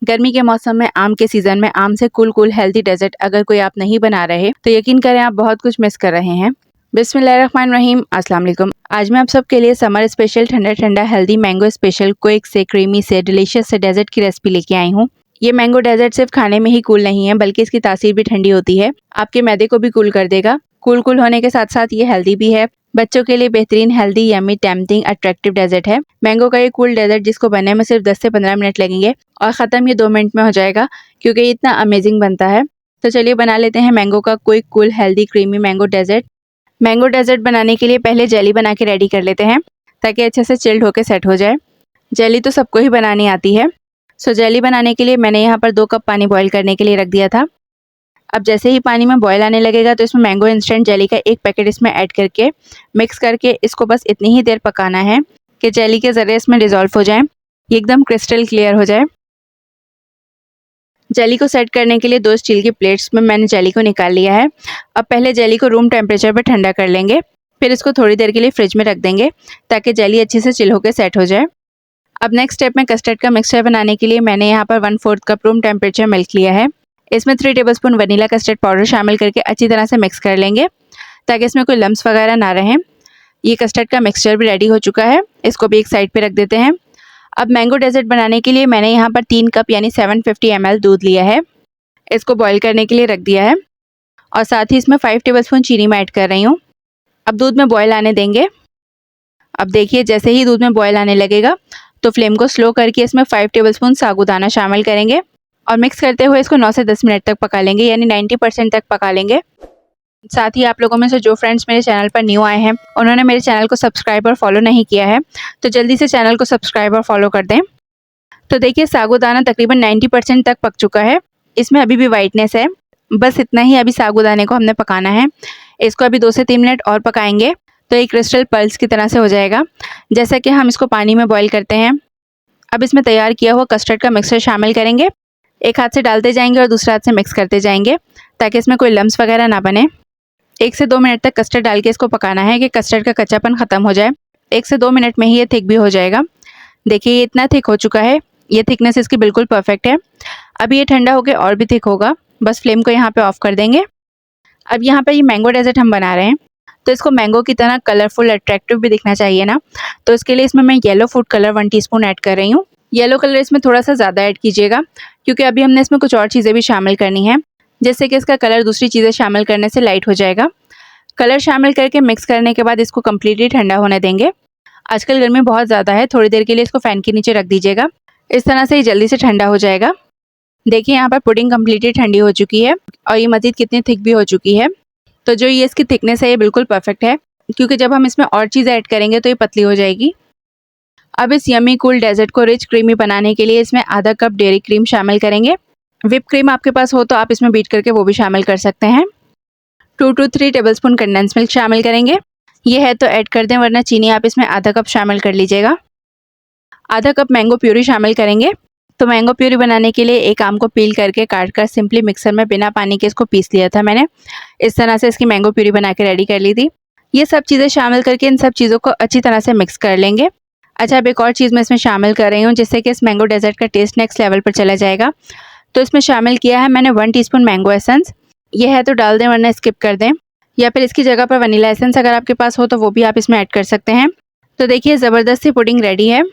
गर्मी के मौसम में, आम के सीजन में आम से कूल हेल्दी डेजर्ट अगर कोई आप नहीं बना रहे तो यकीन करें आप बहुत कुछ मिस कर रहे हैं। बिस्मिल्लाहिर्रहमानिर्रहीम, अस्सलाम वालेकुम। आज मैं आप सबके लिए समर स्पेशल ठंडा ठंडा हेल्दी मैंगो स्पेशल क्विक से क्रीमी से डिलीशियस से डेजर्ट की रेसिपी लेके आई हूँ। ये मैंगो डेजर्ट सिर्फ खाने में ही कूल नहीं है बल्कि इसकी तासीर भी ठंडी होती है, आपके मैदे को भी कूल कर देगा। कूल होने के साथ साथ ये हेल्दी भी है। बच्चों के लिए बेहतरीन healthy yummy tempting attractive dessert है। मैंगो का ये कूल डेजर्ट जिसको बनने में सिर्फ 10 से 15 मिनट लगेंगे और ख़त्म ये 2 मिनट में हो जाएगा क्योंकि ये इतना अमेजिंग बनता है। तो चलिए बना लेते हैं मैंगो का quick cool healthy creamy mango dessert. Mango dessert बनाने के लिए पहले जेली बना के रेडी कर लेते हैं ताकि अच्छे से चिल्ड होकर सेट हो जाए। जेली तो सबको ही बनानी आती है। सो जेली बनाने के लिए मैंने यहाँ पर 2 कप पानी बॉईल करने के लिए रख दिया था। अब जैसे ही पानी में बॉयल आने लगेगा तो इसमें मैंगो इंस्टेंट जेली का 1 पैकेट इसमें ऐड करके मिक्स करके इसको बस इतनी ही देर पकाना है कि जेली के ज़रिए इसमें डिज़ोल्व हो जाए, ये एकदम क्रिस्टल क्लियर हो जाए। जेली को सेट करने के लिए 2 स्टील की प्लेट्स में मैंने जेली को निकाल लिया है। अब पहले जेली को रूम टेम्परेचर पर ठंडा कर लेंगे, फिर इसको थोड़ी देर के लिए फ्रिज में रख देंगे ताकि जेली अच्छे से चिल होकर सेट हो जाए। अब नेक्स्ट स्टेप में कस्टर्ड का मिक्सचर बनाने के लिए मैंने यहाँ पर 1/4 कप रूम टेम्परेचर मिल्क लिया है। इसमें 3 टेबलस्पून वनीला कस्टर्ड पाउडर शामिल करके अच्छी तरह से मिक्स कर लेंगे ताकि इसमें कोई लम्स वगैरह ना रहें। ये कस्टर्ड का मिक्सचर भी रेडी हो चुका है, इसको भी एक साइड पे रख देते हैं। अब मैंगो डेजर्ट बनाने के लिए मैंने यहाँ पर 3 कप यानी 750 ml दूध लिया है, इसको बॉईल करने के लिए रख दिया है और साथ ही इसमें 5 टेबलस्पून चीनी मैं ऐड कर रही हूँ। अब दूध में बॉयल आने देंगे। अब देखिए जैसे ही दूध में बॉयल आने लगेगा तो फ्लेम को स्लो करके इसमें 5 टेबलस्पून साबूदाना शामिल करेंगे और मिक्स करते हुए इसको 9 से 10 मिनट तक पका लेंगे, यानी 90% तक पका लेंगे। साथ ही आप लोगों में से जो फ्रेंड्स मेरे चैनल पर न्यू आए हैं उन्होंने मेरे चैनल को सब्सक्राइब और फॉलो नहीं किया है तो जल्दी से चैनल को सब्सक्राइब और फॉलो कर दें। तो देखिए साबूदाना तकरीबन 90% तक पक चुका है, इसमें अभी भी वाइटनेस है, बस इतना ही अभी साबूदाने को हमने पकाना है। इसको अभी 2 से 3 मिनट और पकाएंगे तो एक क्रिस्टल पल्स की तरह से हो जाएगा, जैसा कि हम इसको पानी में बॉईल करते हैं। अब इसमें तैयार किया हुआ कस्टर्ड का मिक्सचर शामिल करेंगे, एक हाथ से डालते जाएंगे और दूसरे हाथ से मिक्स करते जाएंगे ताकि इसमें कोई लम्स वगैरह ना बने। 1 से 2 मिनट तक कस्टर्ड डाल के इसको पकाना है कि कस्टर्ड का कच्चापन ख़त्म हो जाए। 1 से 2 मिनट में ही ये थिक भी हो जाएगा। देखिए ये इतना थिक हो चुका है, ये थिकनेस इसकी बिल्कुल परफेक्ट है। अब ये ठंडा होकर और भी थिक होगा, बस फ्लेम को यहाँ पर ऑफ कर देंगे। अब यहाँ पर ये मैंगो डेजर्ट हम बना रहे हैं तो इसको मैंगो की तरह कलरफुल अट्रैक्टिव भी दिखना चाहिए ना, तो इसके लिए इसमें मैं yellow food colour 1 teaspoon add कर रही हूँ। येलो कलर इसमें थोड़ा सा ज़्यादा ऐड कीजिएगा क्योंकि अभी हमने इसमें कुछ और चीज़ें भी शामिल करनी है, जिससे कि इसका कलर दूसरी चीज़ें शामिल करने से लाइट हो जाएगा। कलर शामिल करके मिक्स करने के बाद इसको कम्प्लीटली ठंडा होने देंगे। आजकल गर्मी बहुत ज़्यादा है, थोड़ी देर के लिए इसको फ़ैन के नीचे रख दीजिएगा, इस तरह से ये जल्दी से ठंडा हो जाएगा। देखिए यहाँ पर पुडिंग कम्प्लीटली ठंडी हो चुकी है और ये मज़ीद कितनी थिक भी हो चुकी है। तो जो ये इसकी थिकनेस है ये बिल्कुल परफेक्ट है क्योंकि जब हम इसमें और चीज़ें ऐड करेंगे तो ये पतली हो जाएगी। अब इस यम्मी कूल डेजर्ट को रिच क्रीमी बनाने के लिए इसमें आधा कप डेयरी क्रीम शामिल करेंगे। व्हिप क्रीम आपके पास हो तो आप इसमें बीट करके वो भी शामिल कर सकते हैं। 2 to 3 टेबलस्पून कंडेंस मिल्क शामिल करेंगे, ये है तो ऐड कर दें वरना चीनी आप इसमें आधा कप शामिल कर लीजिएगा। आधा कप मैंगो प्यूरी शामिल करेंगे। तो मैंगो प्यूरी बनाने के लिए एक आम को पील करके काट कर सिंपली मिक्सर में बिना पानी के इसको पीस लिया था मैंने, इस तरह से इसकी मैंगो प्यूरी बना के रेडी कर ली थी। ये सब चीज़ें शामिल करके इन सब चीज़ों को अच्छी तरह से मिक्स कर लेंगे। अच्छा अब एक और चीज़ मैं इसमें शामिल कर रही हूँ जिससे कि इस मैंगो डेजर्ट का टेस्ट नेक्स्ट लेवल पर चला जाएगा। तो इसमें शामिल किया है मैंने 1 टीस्पून मैंगो एसेंस, ये है तो डाल दें वरना स्किप कर दें, या फिर इसकी जगह पर वनीला एसेंस अगर आपके पास हो तो वो भी आप इसमें ऐड कर सकते हैं। तो देखिए ज़बरदस्त सी पुडिंग रेडी है।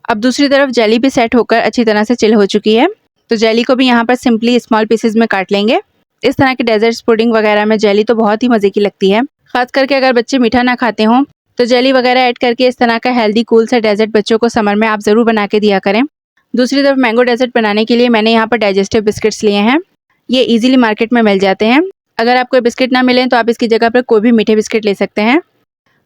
अब दूसरी तरफ जेली भी सेट होकर अच्छी तरह से चिल हो चुकी है, तो जेली को भी यहाँ पर सिंपली स्मॉल पीसेज में काट लेंगे। इस तरह के डेजर्ट्स पुडिंग वगैरह में जेली तो बहुत ही मज़े की लगती है, ख़ास करके अगर बच्चे मीठा ना खाते हों तो जेली वगैरह ऐड करके इस तरह का हेल्दी कूल सा डेजर्ट बच्चों को समर में आप ज़रूर बना के दिया करें। दूसरी तरफ मैंगो डेजर्ट बनाने के लिए मैंने यहाँ पर डाइजेस्टिव बिस्किट्स लिए हैं, ये ईजिली मार्केट में मिल जाते हैं। अगर आपको बिस्किट ना मिलें तो आप इसकी जगह पर कोई भी मीठे बिस्किट ले सकते हैं।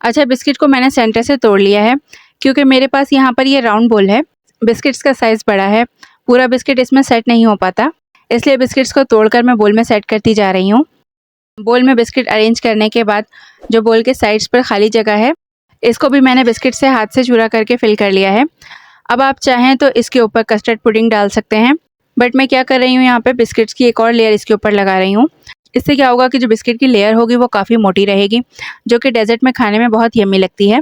अच्छा बिस्किट को मैंने सेंटर से तोड़ लिया है क्योंकि मेरे पास यहाँ पर ये राउंड बोल है, बिस्किट्स का साइज़ बड़ा है, पूरा बिस्किट इसमें सेट नहीं हो पाता, इसलिए बिस्किट्स को तोड़कर मैं बोल में सेट करती जा रही हूँ। बोल में बिस्किट अरेंज करने के बाद जो बोल के साइड्स पर खाली जगह है इसको भी मैंने बिस्किट से हाथ से चूरा करके फिल कर लिया है। अब आप चाहें तो इसके ऊपर कस्टर्ड पुडिंग डाल सकते हैं, बट मैं क्या कर रही हूँ यहाँ पे बिस्किट्स की एक और लेयर इसके ऊपर लगा रही हूँ। इससे क्या होगा कि जो बिस्किट की लेयर होगी वो काफ़ी मोटी रहेगी, जो कि डेजर्ट में खाने में बहुत यम्मी लगती है।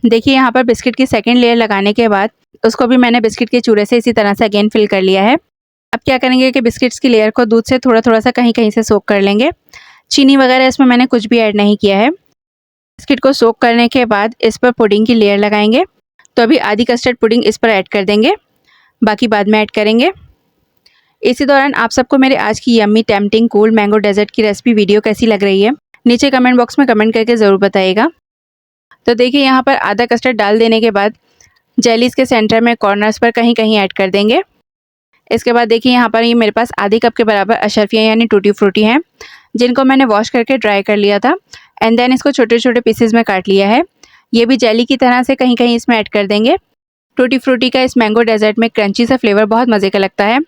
देखिए यहाँ पर बिस्किट की सेकंड लेयर लगाने के बाद उसको भी मैंने बिस्किट के चूरे से इसी तरह से अगेन फिल कर लिया है। अब क्या करेंगे कि बिस्किट्स की लेयर को दूध से थोड़ा-थोड़ा सा कहीं-कहीं से सोक कर लेंगे। चीनी वगैरह इसमें मैंने कुछ भी ऐड नहीं किया है। बिस्किट को सोक करने के बाद इस पर पुडिंग की लेयर लगाएंगे। तो अभी आधी कस्टर्ड पुडिंग इस पर ऐड कर देंगे, बाकी बाद में ऐड करेंगे। इसी दौरान आप सबको मेरे आज की yummy tempting cool mango dessert की रेसिपी वीडियो कैसी लग रही है, नीचे कमेंट बॉक्स में कमेंट करके ज़रूर बताइएगा। तो देखिए यहाँ पर आधा कस्टर्ड डाल देने के बाद जेलीज़ के सेंटर में कॉर्नर्स पर कहीं-कहीं ऐड कर देंगे। इसके बाद देखिए यहाँ पर ये मेरे पास आधी कप के बराबर अशर्फियाँ यानी टूटी फ्रूटी हैं, जिनको मैंने वॉश करके ड्राई कर लिया था एंड देन इसको छोटे-छोटे पीसेस में काट लिया है। ये भी जेली की तरह से कहीं-कहीं इसमें ऐड कर देंगे। टूटी फ्रूटी का इस मैंगो डेजर्ट में क्रंची सा फ्लेवर बहुत मज़े का लगता है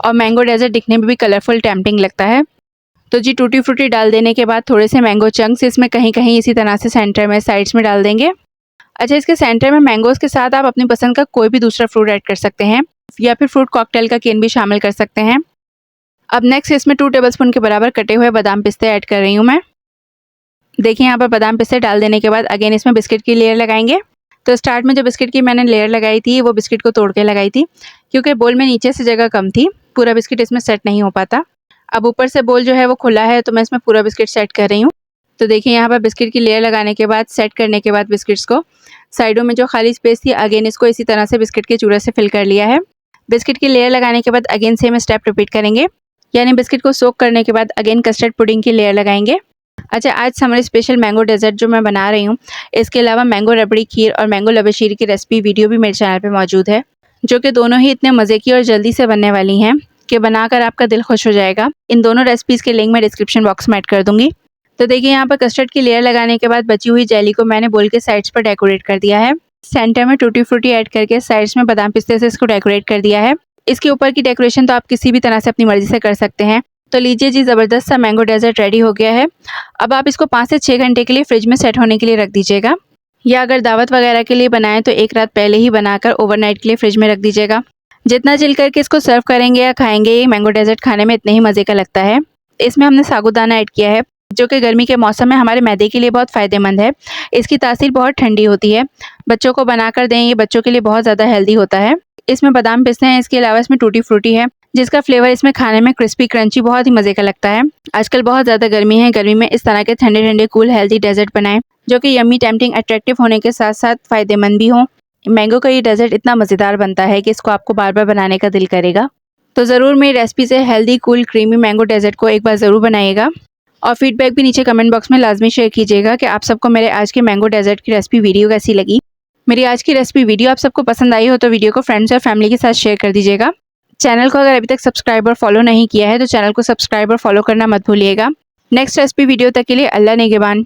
और मैंगो डेजर्ट दिखने में भी कलरफुल टेम्पटिंग लगता है। तो जी टूटी फ्रूटी डाल देने के बाद थोड़े से मैंगो चंक्स इसमें कहीं-कहीं इसी तरह से सेंटर में साइड्स में डाल देंगे। अच्छा, इसके सेंटर में मैंगोज़ के साथ आप अपनी पसंद का कोई भी दूसरा फ्रूट ऐड कर सकते हैं या फिर फ्रूट कॉकटेल का केन भी शामिल कर सकते हैं। अब नेक्स्ट इसमें 2 टेबलस्पून के बराबर कटे हुए बादाम पिस्ते ऐड कर रही हूँ मैं। देखिए यहाँ पर बादाम पिस्ते डाल देने के बाद अगेन इसमें बिस्किट की लेयर लगाएंगे। तो स्टार्ट में जो बिस्किट की मैंने लेयर लगाई थी वो बिस्किट को तोड़ के लगाई थी, क्योंकि बोल में नीचे से जगह कम थी, पूरा बिस्किट इसमें सेट नहीं हो पाता। अब ऊपर से बोल जो है वो खुला है तो मैं इसमें पूरा बिस्किट सेट कर रही हूँ। तो देखिए यहाँ पर बिस्किट की लेयर लगाने के बाद सेट करने के बाद बिस्किट्स को साइडों में जो खाली स्पेस थी अगेन इसको इसी तरह से बिस्किट के चूरे से फिल कर लिया है। बिस्किट की लेयर लगाने के बाद अगेन सेम स्टेप रिपीट करेंगे, यानी बिस्किट को सोक करने के बाद अगेन कस्टर्ड पुडिंग की लेयर लगाएंगे। अच्छा, आज समर स्पेशल मैंगो डेजर्ट जो मैं बना रही हूँ, इसके अलावा मैंगो रबड़ी खीर और मैंगो लबशीर की रेसिपी वीडियो भी मेरे चैनल पे मौजूद है, जो कि दोनों ही इतने मज़े की और जल्दी से बनने वाली हैं कि बनाकर आपका दिल खुश हो जाएगा। इन दोनों रेसिपीज़ के लिंक मैं डिस्क्रिप्शन बॉक्स में ऐड कर दूँगी। तो देखिए यहाँ पर कस्टर्ड की लेयर लगाने के बाद बची हुई जेली को मैंने बोल के साइड्स पर डेकोरेट कर दिया है। सेंटर में टूटी फ्रूटी ऐड करके साइड्स में बादाम पिस्ते से इसको डेकोरेट कर दिया है। इसके ऊपर की डेकोरेशन तो आप किसी भी तरह से अपनी मर्जी से कर सकते हैं। तो लीजिए जी, ज़बरदस्त सा मैंगो डेजर्ट रेडी हो गया है। अब आप इसको 5 से 6 घंटे के लिए फ्रिज में सेट होने के लिए रख दीजिएगा, या अगर दावत वगैरह के लिए बनाएं तो एक रात पहले ही बनाकर ओवरनाइट के लिए फ्रिज में रख दीजिएगा। जितना चिल करके इसको सर्व करेंगे या खाएंगे, ये मैंगो डेजर्ट खाने में इतने ही मज़े का लगता है। इसमें हमने साबूदाना ऐड किया है, जो कि गर्मी के मौसम में हमारे मैदे के लिए बहुत फ़ायदेमंद है। इसकी तासीर बहुत ठंडी होती है। बच्चों को बनाकर दें, ये बच्चों के लिए बहुत ज़्यादा हेल्दी होता है। इसमें बादाम पिस्ते हैं, इसके अलावा इसमें टूटी फ्रूटी है, जिसका फ्लेवर इसमें खाने में क्रिस्पी क्रंची बहुत ही मज़े का लगता है। आजकल बहुत ज़्यादा गर्मी है, गर्मी में इस तरह के ठंडे ठंडे कूल हेल्दी डेजर्ट बनाएं, जो कि यम्मी टेम्पटिंग अट्रैक्टिव होने के साथ साथ फ़ायदेमंद भी हों। मैंगो का ये डेजर्ट इतना मज़ेदार बनता है कि इसको आपको बार बार बनाने का दिल करेगा। तो ज़रूर मेरी रेसिपी से healthy cool creamy mango dessert को एक बार ज़रूर बनाइएगा और फीडबैक भी नीचे कमेंट बॉक्स में लाजमी शेयर कीजिएगा कि आप सबको मेरे आज के मैंगो डेजर्ट की रेसिपी वीडियो कैसी लगी। मेरी आज की रेसिपी वीडियो आप सबको पसंद आई हो तो वीडियो को फ्रेंड्स और फैमिली के साथ शेयर कर दीजिएगा। चैनल को अगर अभी तक सब्सक्राइब और फॉलो नहीं किया है तो चैनल को सब्सक्राइब और फॉलो करना मत भूलिएगा। नेक्स्ट रेसिपी वीडियो तक के लिए अल्लाह निगहबान।